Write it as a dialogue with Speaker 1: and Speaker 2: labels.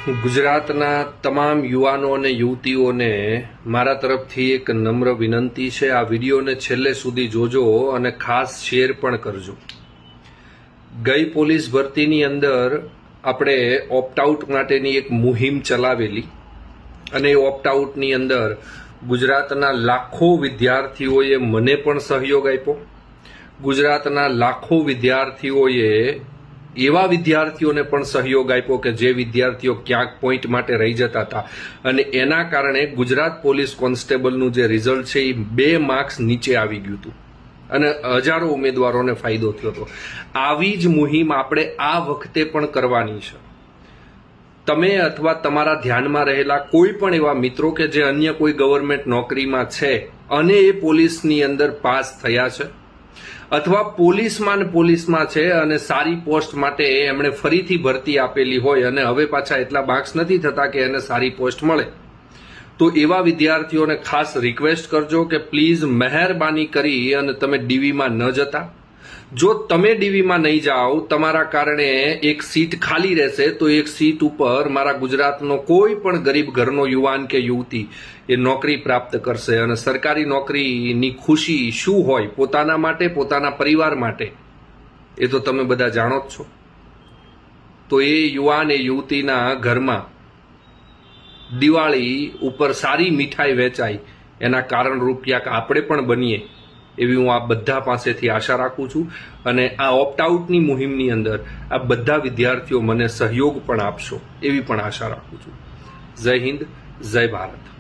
Speaker 1: ગુજરાતના તમામ યુવાનો અને યુવતીઓને મારા તરફથી એક નમ્ર વિનંતી છે। આ વિડીયોને છેલ્લે સુધી જોજો અને ખાસ શેર પણ કરજો। ગઈ પોલીસ ભરતીની અંદર આપણે ઓપ્ટ આઉટ માટેની એક મુહિમ ચલાવેલી અને એ ઓપ્ટ આઉટની અંદર ગુજરાતના લાખો વિદ્યાર્થીઓએ મને પણ સહયોગ આપ્યો। ગુજરાતના લાખો વિદ્યાર્થીઓએ એવા વિદ્યાર્થીઓને પણ સહયોગ આપ્યો કે જે વિદ્યાર્થીઓ ક્યાંક પોઈન્ટ માટે રહી જતા હતા અને એના કારણે ગુજરાત પોલીસ કોન્સ્ટેબલનું જે રિઝલ્ટ છે એ 2 માર્ક્સ નીચે આવી ગયું હતું અને હજારો ઉમેદવારોને ફાયદો થયો હતો। આવી જ મુહિમ આપણે આ વખતે પણ કરવાની છે। તમે અથવા તમારા ધ્યાનમાં રહેલા કોઈ પણ એવા મિત્રો કે જે અન્ય કોઈ ગવર્મેન્ટ નોકરીમાં છે અને એ પોલીસની અંદર પાસ થયા છે અથવા પોલીસમાં છે અને સારી પોસ્ટ માટે એમણે ફરીથી ભરતી આપેલી હોય અને હવે પાછા એટલા માર્ક્સ નથી થતા કે એને સારી પોસ્ટ મળે, તો એવા વિદ્યાર્થીઓને ખાસ રિક્વેસ્ટ કરજો કે પ્લીઝ મહેરબાની કરી અને તમે ડીવીમાં ન જતા। જો તમે ડીવીમાં નહીં જાઓ, તમારા કારણે એક સીટ ખાલી રહેશે તો એક સીટ ઉપર મારા ગુજરાતનો કોઈ પણ ગરીબ ઘરનો યુવાન કે યુવતી એ નોકરી પ્રાપ્ત કરશે અને સરકારી નોકરીની ખુશી શું હોય પોતાના માટે, પોતાના પરિવાર માટે, એ તો તમે બધા જાણો જ છો। તો એ યુવાન એ યુવતીના ઘરમાં દિવાળી ઉપર સારી મીઠાઈ વેચાય એના કારણરૂપ ક્યાંક આપણે પણ બનીએ એવી હું આ બધા પાસેથી આશા રાખું છું અને આ ઓપ્ટ આઉટની મુહિમની અંદર આ બધા વિદ્યાર્થીઓ મને સહયોગ પણ આપશો એવી પણ આશા રાખું છું। જય હિન્દ, જય ભારત।